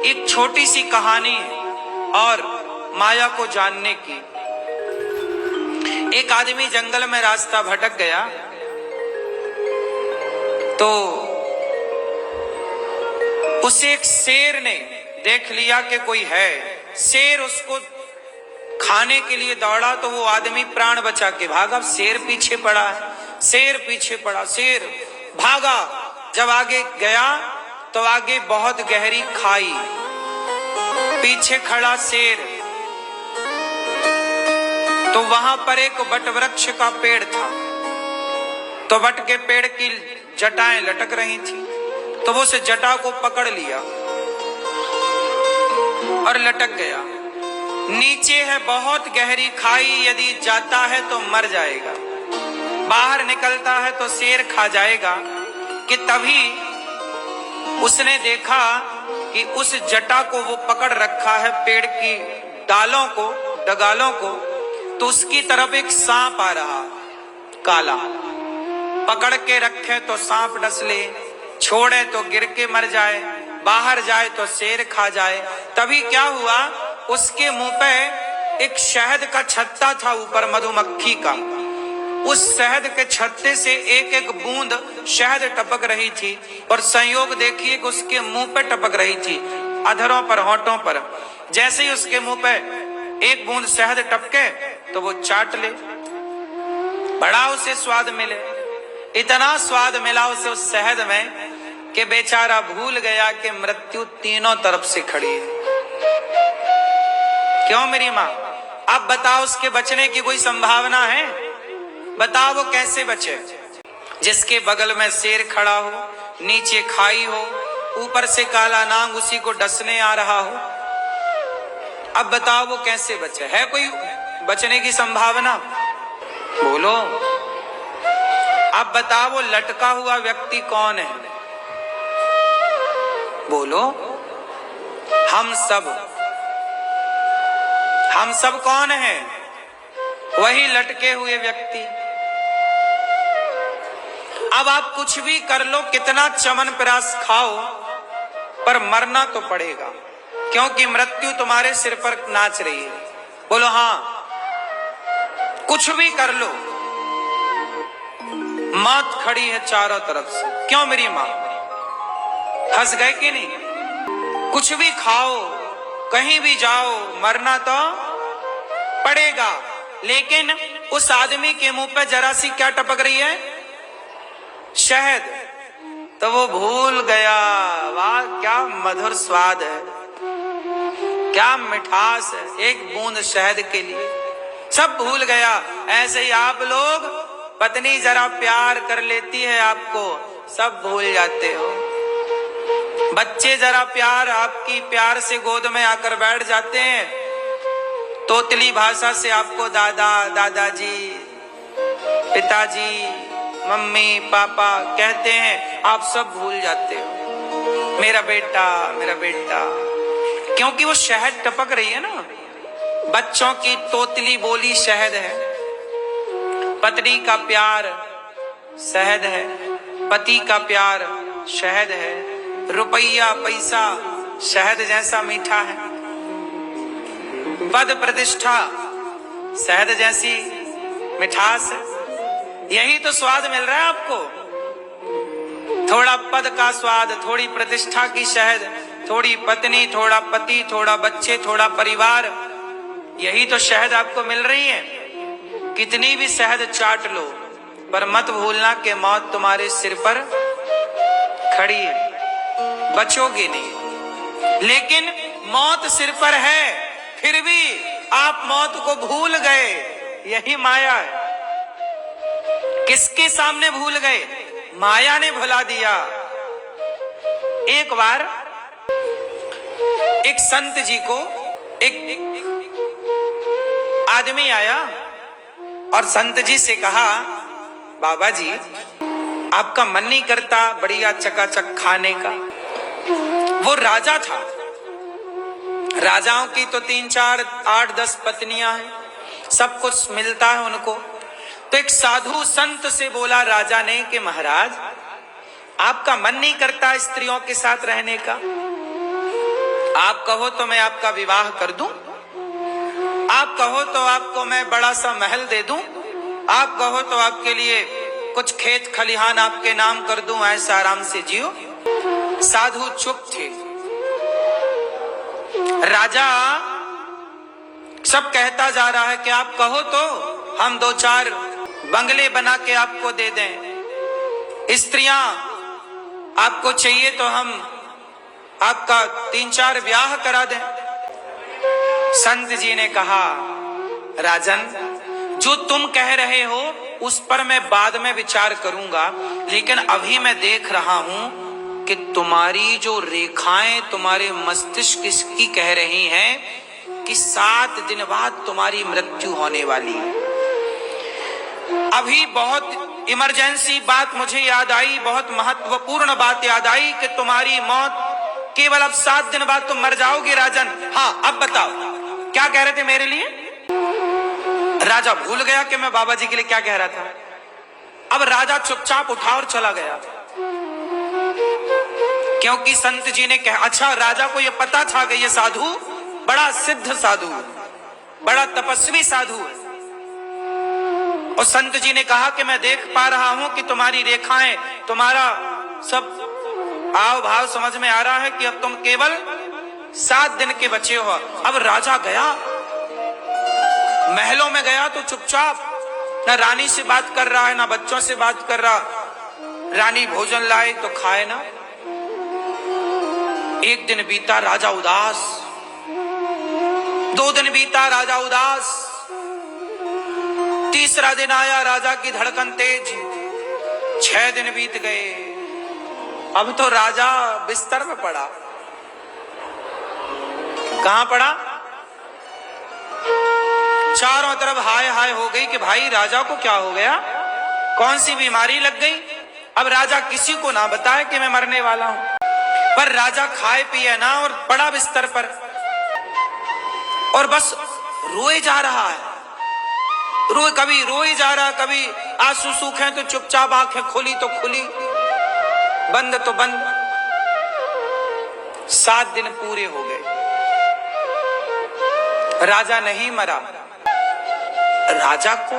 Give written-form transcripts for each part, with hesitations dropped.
एक छोटी सी कहानी है और माया को जानने की। एक आदमी जंगल में रास्ता भटक गया तो उसे एक शेर ने देख लिया कि कोई है। शेर उसको खाने के लिए दौड़ा तो वो आदमी प्राण बचा के भागा। शेर पीछे पड़ा है, शेर पीछे पड़ा, शेर भागा। जब आगे गया तो आगे बहुत गहरी खाई, पीछे खड़ा शेर। तो वहां पर एक वट वृक्ष का पेड़ था, तो वट के पेड़ की जटाएं लटक रही थी, तो वो उस जटा को पकड़ लिया और लटक गया। नीचे है बहुत गहरी खाई, यदि जाता है तो मर जाएगा, बाहर निकलता है तो शेर खा जाएगा। कि तभी उसने देखा कि उस जटा को वो पकड़ रखा है, पेड़ की डालों को, डगालों को, तो उसकी तरफ एक सांप आ रहा, काला। पकड़ के रखे तो सांप डस ले, छोड़े तो गिर के मर जाए, बाहर जाए तो शेर खा जाए। तभी क्या हुआ, उसके मुंह पे एक शहद का छत्ता था, ऊपर मधुमक्खी का। उस शहद के छत्ते से एक एक बूंद शहद टपक रही थी और संयोग देखिए कि उसके मुंह पे टपक रही थी, अधरों पर, होठों पर। जैसे ही उसके मुंह पे एक बूंद शहद टपके तो वो चाट ले, बड़ा उसे स्वाद मिले। इतना स्वाद मिला उसे उस शहद में कि बेचारा भूल गया कि मृत्यु तीनों तरफ से खड़ी है। क्यों मेरी माँ? अब बताओ, उसके बचने की कोई संभावना है? बताओ वो कैसे बचे? जिसके बगल में शेर खड़ा हो, नीचे खाई हो, ऊपर से काला नाग उसी को डसने आ रहा हो। अब बताओ वो कैसे बचे? है कोई बचने की संभावना? बोलो। अब बताओ वो लटका हुआ व्यक्ति कौन है? बोलो। हम सब कौन है? वही लटके हुए व्यक्ति। अब आप कुछ भी कर लो, कितना च्यवनप्राश खाओ, पर मरना तो पड़ेगा, क्योंकि मृत्यु तुम्हारे सिर पर नाच रही है। बोलो हाँ। कुछ भी कर लो, मौत खड़ी है चारों तरफ से। क्यों मेरी मां? हंस गए कि नहीं? कुछ भी खाओ, कहीं भी जाओ, मरना तो पड़ेगा। लेकिन उस आदमी के मुंह पे जरा सी क्या टपक रही है? शहद। तो वो भूल गया, वाह क्या मधुर स्वाद है, क्या मिठास है एक बूंद शहद के लिए। सब भूल गया। ऐसे ही आप लोग, पत्नी जरा प्यार कर लेती है आपको, सब भूल जाते हो। बच्चे जरा प्यार, आपकी प्यार से गोद में आकर बैठ जाते हैं, तोतली भाषा से आपको दादा, दादाजी, पिताजी, मम्मी, पापा कहते हैं, आप सब भूल जाते हो। मेरा बेटा, मेरा बेटा, क्योंकि वो शहद टपक रही है ना। बच्चों की तोतली बोली शहद है, पत्नी का प्यार शहद है, पति का प्यार शहद है, रुपया पैसा शहद जैसा मीठा है, पद प्रतिष्ठा शहद जैसी मिठास है। यही तो स्वाद मिल रहा है आपको। थोड़ा पद का स्वाद, थोड़ी प्रतिष्ठा की शहद, थोड़ी पत्नी, थोड़ा पति, थोड़ा बच्चे, थोड़ा परिवार, यही तो शहद आपको मिल रही है। कितनी भी शहद चाट लो, पर मत भूलना कि मौत तुम्हारे सिर पर खड़ी है, बचोगे नहीं। लेकिन मौत सिर पर है, फिर भी आप मौत को भूल गए। यही माया है। किसके सामने भूल गए? माया ने भुला दिया। एक बार एक संत जी को एक आदमी आया और संत जी से कहा, बाबा जी आपका मन नहीं करता बढ़िया चकाचक खाने का? वो राजा था, राजाओं की तो 3 4 8 10 पत्नियां हैं, सब कुछ मिलता है उनको। तो एक साधु संत से बोला राजा ने कि महाराज आपका मन नहीं करता स्त्रियों के साथ रहने का? आप कहो तो मैं आपका विवाह कर दूं, आप कहो तो आपको मैं बड़ा सा महल दे दूं, आप कहो तो आपके लिए कुछ खेत खलिहान आपके नाम कर दूं, ऐसा आराम से जियो। साधु चुप थे। राजा सब कहता जा रहा है कि आप कहो तो हम 2-4 बंगले बना के आपको दे दें, स्त्रियां आपको चाहिए तो हम आपका 3-4 ब्याह करा दें। संत जी ने कहा, राजन जो तुम कह रहे हो उस पर मैं बाद में विचार करूंगा, लेकिन अभी मैं देख रहा हूं कि तुम्हारी जो रेखाएं तुम्हारे मस्तिष्क की कह रही हैं कि 7 दिन बाद तुम्हारी मृत्यु होने वाली है। अभी बहुत इमरजेंसी बात मुझे याद आई, बहुत महत्वपूर्ण बात याद आई कि तुम्हारी मौत केवल अब 7 दिन बाद तुम मर जाओगे राजन। हाँ, अब बताओ क्या कह रहे थे मेरे लिए? राजा भूल गया कि मैं बाबा जी के लिए क्या कह रहा था। अब राजा चुपचाप उठा और चला गया, क्योंकि संत जी ने कहा, अच्छा राजा को यह पता था कि यह साधु बड़ा सिद्ध साधु, बड़ा तपस्वी साधु है। और संत जी ने कहा कि मैं देख पा रहा हूं कि तुम्हारी रेखाएं, तुम्हारा सब आव भाव समझ में आ रहा है कि अब तुम केवल 7 दिन के बचे हो। अब राजा गया, महलों में गया तो चुपचाप, ना रानी से बात कर रहा है, ना बच्चों से बात कर रहा। रानी भोजन लाए तो खाए ना। एक दिन बीता, राजा उदास। 2 दिन बीता, राजा उदास। तीसरा दिन आया, राजा की धड़कन तेज। 6 दिन बीत गए। अब तो राजा बिस्तर में पड़ा। कहां पड़ा? चारों तरफ हाय हाय हो गई कि भाई राजा को क्या हो गया, कौन सी बीमारी लग गई। अब राजा किसी को ना बताए कि मैं मरने वाला हूं, पर राजा खाए पिए ना और पड़ा बिस्तर पर और बस रोए जा रहा है। कभी रोए जा रहा, कभी आंसू सूखे तो चुपचाप, आंखें खुली तो खुली, बंद तो बंद। 7 दिन पूरे हो गए, राजा नहीं मरा। राजा को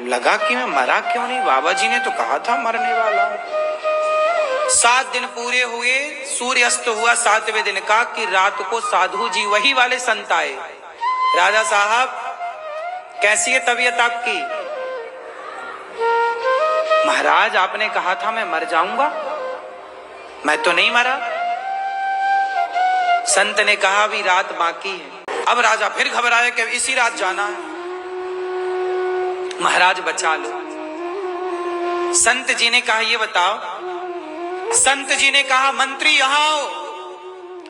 लगा कि मैं मरा क्यों नहीं, बाबा जी ने तो कहा था मरने वाला हूं। 7 दिन पूरे हुए, सूर्य अस्त हुआ 7वें दिन का कि रात को साधु जी वही वाले संत आए। राजा साहब कैसी है तबीयत आपकी? महाराज आपने कहा था मैं मर जाऊंगा, मैं तो नहीं मरा। संत ने कहा अभी रात बाकी है। अब राजा फिर घबराया कि इसी रात जाना है, महाराज बचा लो। संत जी ने कहा ये बताओ। संत जी ने कहा मंत्री यहां आओ,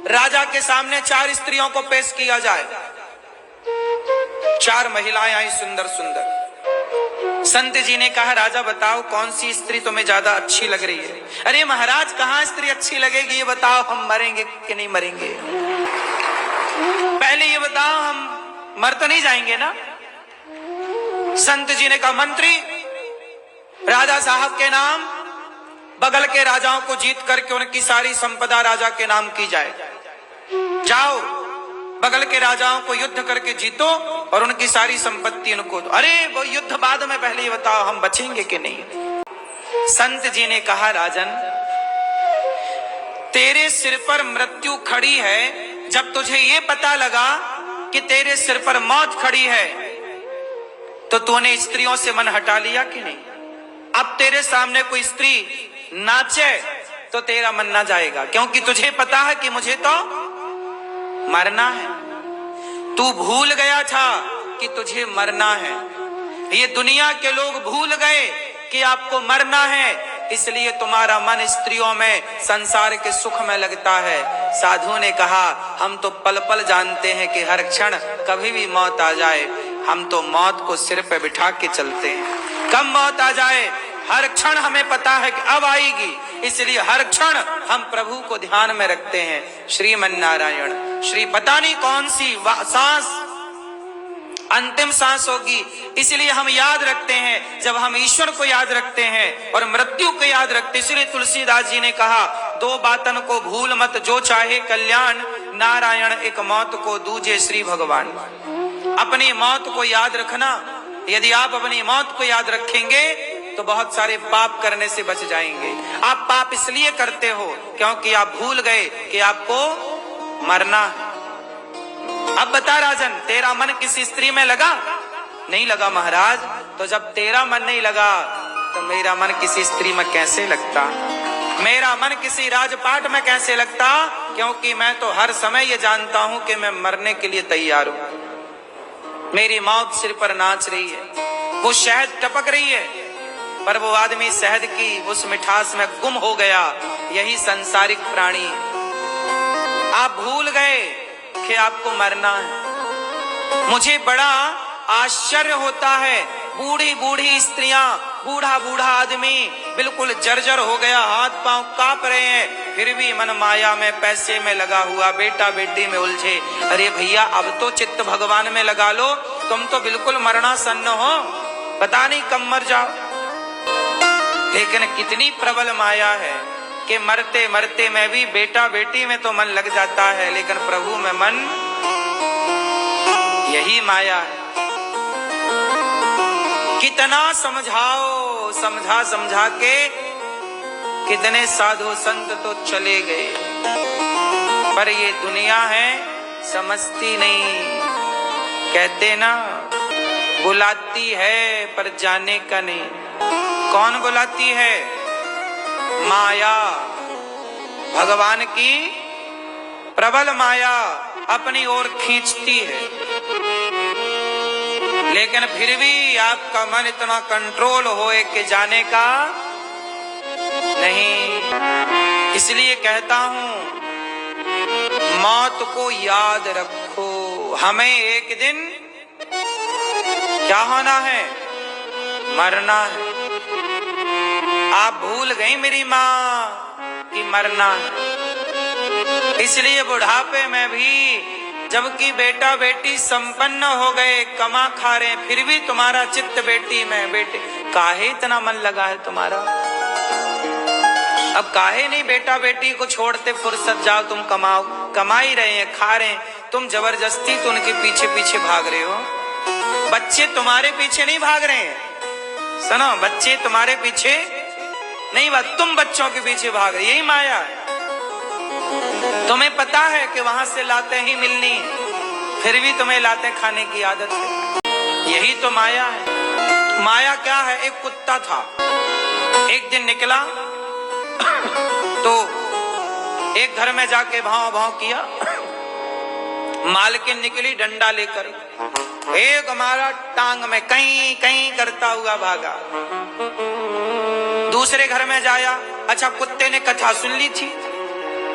राजा के सामने 4 स्त्रियों को पेश किया जाए। 4 महिलाएं आई, सुंदर सुंदर। संत जी ने कहा राजा बताओ कौन सी स्त्री तुम्हें ज्यादा अच्छी लग रही है? अरे महाराज कहां स्त्री अच्छी लगेगी, ये बताओ, हम मरेंगे कि नहीं मरेंगे? पहले ये बताओ, हम मर तो नहीं जाएंगे ना? संत जी ने कहा मंत्री राजा साहब के नाम बगल के राजाओं को जीत करके उनकी सारी संपदा राजा के नाम की जाए। जाओ बगल के राजाओं को युद्ध करके जीतो और उनकी सारी संपत्ति उनको दो। अरे वो युद्ध बाद में, पहले ये बताओ हम बचेंगे कि नहीं? संत जी ने कहा राजन तेरे सिर पर मृत्यु खड़ी है, जब तुझे ये पता लगा कि तेरे सिर पर मौत खड़ी है तो तूने स्त्रियों से मन हटा लिया कि नहीं? अब तेरे सामने कोई स्त्री नाचे तो तेरा मन ना जाएगा, क्योंकि तुझे पता है कि मुझे तो मरना है। तू भूल गया था कि तुझे मरना है। ये दुनिया के लोग भूल गए कि आपको मरना है, इसलिए तुम्हारा मन स्त्रियों में, संसार के सुख में लगता है। साधु ने कहा हम तो पल पल जानते हैं कि हर क्षण कभी भी मौत आ जाए, हम तो मौत को सिर पे बिठा के चलते हैं। कब मौत आ जाए हर क्षण हमें पता है कि अब आएगी, इसलिए हर क्षण हम प्रभु को ध्यान में रखते हैं। श्रीमन नारायण, श्री पता नहीं कौन सी सांस अंतिम सांस होगी, इसलिए हम याद रखते हैं। जब हम ईश्वर को याद रखते हैं और मृत्यु को याद रखते हैं, इसलिए तुलसीदास जी ने कहा दो बातन को भूल मत, जो चाहे कल्याण, नारायण एक मौत को दूजे श्री भगवान। अपनी मौत को याद रखना। यदि आप अपनी मौत को याद रखेंगे तो बहुत सारे पाप करने से बच जाएंगे। आप पाप इसलिए करते हो क्योंकि आप भूल गए कि आपको मरना है। अब बता राजन, तेरा मन किसी स्त्री में लगा? नहीं लगा महाराज। तो जब तेरा मन नहीं लगा तो मेरा मन किसी स्त्री में कैसे लगता? मेरा मन किसी राजपाट में कैसे लगता? क्योंकि मैं तो हर समय ये जानता हूं कि मैं मरने के लिए तैयार हूं। मेरी मौत सिर पर नाच रही है, वो शहद टपक रही है, पर वो आदमी शहद की उस मिठास में गुम हो गया। यही संसारिक प्राणी। आप भूल गए कि आपको मरना है। मुझे बड़ा आश्चर्य होता है, बूढ़ी बूढ़ी स्त्रियां, बूढ़ा बूढ़ा आदमी बिल्कुल जर्जर हो गया, हाथ पांव कांप रहे हैं, फिर भी मन माया में, पैसे में लगा हुआ, बेटा बेटी में उलझे। अरे भैया, अब तो चित्त भगवान में लगा लो। तुम तो बिल्कुल मरणासन्न हो, पता नहीं कब मर जाओ। लेकिन कितनी प्रबल माया है कि मरते मरते में भी बेटा बेटी में तो मन लग जाता है, लेकिन प्रभु में मन, यही माया है। कितना समझाओ, समझा समझा के कितने साधु संत तो चले गए, पर ये दुनिया है समझती नहीं। कहते ना, बुलाती है पर जाने का नहीं। कौन बुलाती है? माया। भगवान की प्रबल माया अपनी ओर खींचती है, लेकिन फिर भी आपका मन इतना कंट्रोल होए कि जाने का नहीं। इसलिए कहता हूं, मौत को याद रखो। हमें एक दिन क्या होना है? मरना है। आप भूल गई मेरी माँ कि मरना है। इसलिए बुढ़ापे में भी, जबकि बेटा बेटी संपन्न हो गए, कमा खा रहे, फिर भी तुम्हारा चित्त बेटी में। बेटे, काहे इतना मन लगा है तुम्हारा? अब काहे नहीं बेटा बेटी को छोड़ते फुर्सत जाओ, तुम कमाओ। कमा ही रहे हैं, खा रहे हैं, तुम जबरदस्ती तो उनके पीछे पीछे भाग रहे हो। बच्चे तुम्हारे पीछे नहीं भाग रहे हैं, सुनो, बच्चे तुम्हारे पीछे नहीं, तुम बच्चों के पीछे भाग रहे। यही माया है। तुम्हें पता है कि वहां से लाते ही मिलनी, फिर भी तुम्हें लाते खाने की आदत है। यही तो माया है। माया क्या है? एक कुत्ता था, एक दिन निकला तो एक घर में जाके भाव भाव किया। मालकिन निकली डंडा लेकर, एक हमारा टांग में कहीं कहीं करता हुआ भागा। दूसरे घर में जाया, अच्छा कुत्ते ने कथा सुन ली थी।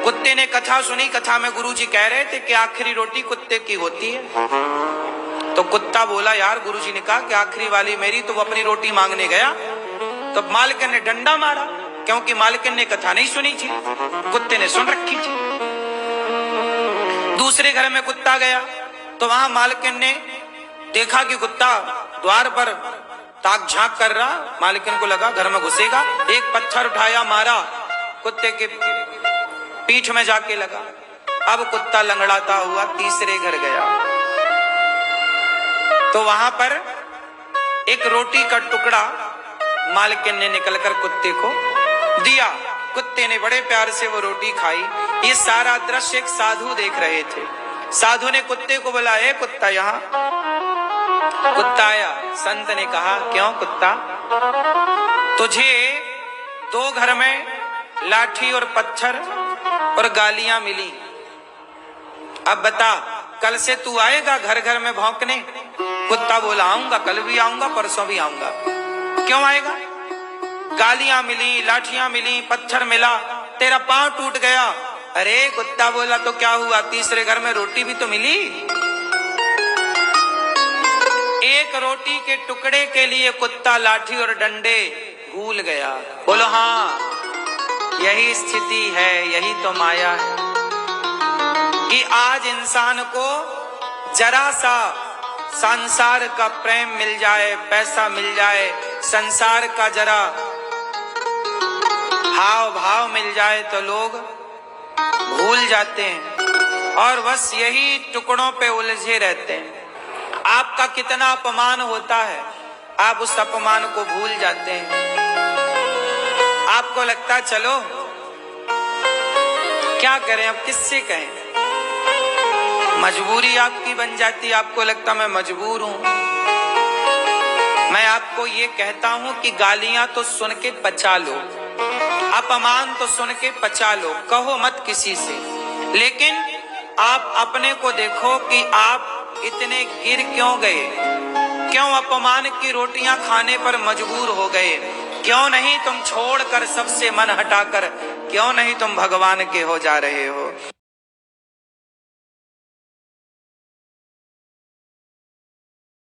कुत्ते ने कथा सुनी। कथा में गुरुजी कह रहे थे कि आखिरी रोटी कुत्ते की होती है। तो कुत्ता बोला, यार गुरुजी ने कहा कि आखिरी वाली मेरी, तो वो अपनी रोटी मांगने गया। तो मालकिन ने डंडा मारा, क्योंकि मालकिन ने कथा नहीं सुनी थी, कुत्ते ने सुन रखी थी। दूसरे घर में कुत्ता गया तो वहां मालकिन ने देखा कि कुत्ता द्वार पर ताक झांक कर रहा। मालकिन को लगा घर में घुसेगा, एक पत्थर उठाया, मारा, कुत्ते के पीठ में जाके लगा। अब कुत्ता लंगड़ाता हुआ तीसरे घर गया तो वहां पर एक रोटी का टुकड़ा मालकिन ने निकलकर कुत्ते को दिया। कुत्ते ने बड़े प्यार से वो रोटी खाई। ये सारा दृश्य एक साधु देख रहे थे। साधु ने कुत्ते को बोला, ए कुत्ता यहाँ। कुत्ता आया। संत ने कहा, क्यों कुत्ता, तुझे दो घर में लाठी और पत्थर और गालियां मिली, अब बता कल से तू आएगा घर घर में भौंकने? कुत्ता बोला, आऊंगा, कल भी आऊंगा, परसों भी आऊंगा। क्यों आएगा? गालियां मिली, लाठियां मिली, पत्थर मिला, तेरा पांव टूट गया। अरे कुत्ता बोला, तो क्या हुआ, तीसरे घर में रोटी भी तो मिली। एक रोटी के टुकड़े के लिए कुत्ता लाठी और डंडे भूल गया। बोलो हाँ, यही स्थिति है, यही तो माया है कि आज इंसान को जरा सा संसार का प्रेम मिल जाए, पैसा मिल जाए, संसार का जरा हाव भाव मिल जाए तो लोग भूल जाते हैं और बस यही टुकड़ों पे उलझे रहते हैं। आपका कितना अपमान होता है, आप उस अपमान को भूल जाते हैं। आपको लगता है चलो क्या करें, अब किससे कहें, मजबूरी आपकी बन जाती। आपको लगता मैं मजबूर हूं। मैं आपको ये कहता हूं कि गालियां तो सुन के पचा लो, अपमान तो सुन के पचा लो, कहो मत किसी से, लेकिन आप अपने को देखो कि आप इतने गिर क्यों गए, क्यों अपमान की रोटियां खाने पर मजबूर हो गए, क्यों नहीं तुम छोड़कर सबसे मन हटाकर, क्यों नहीं तुम भगवान के हो जा रहे हो।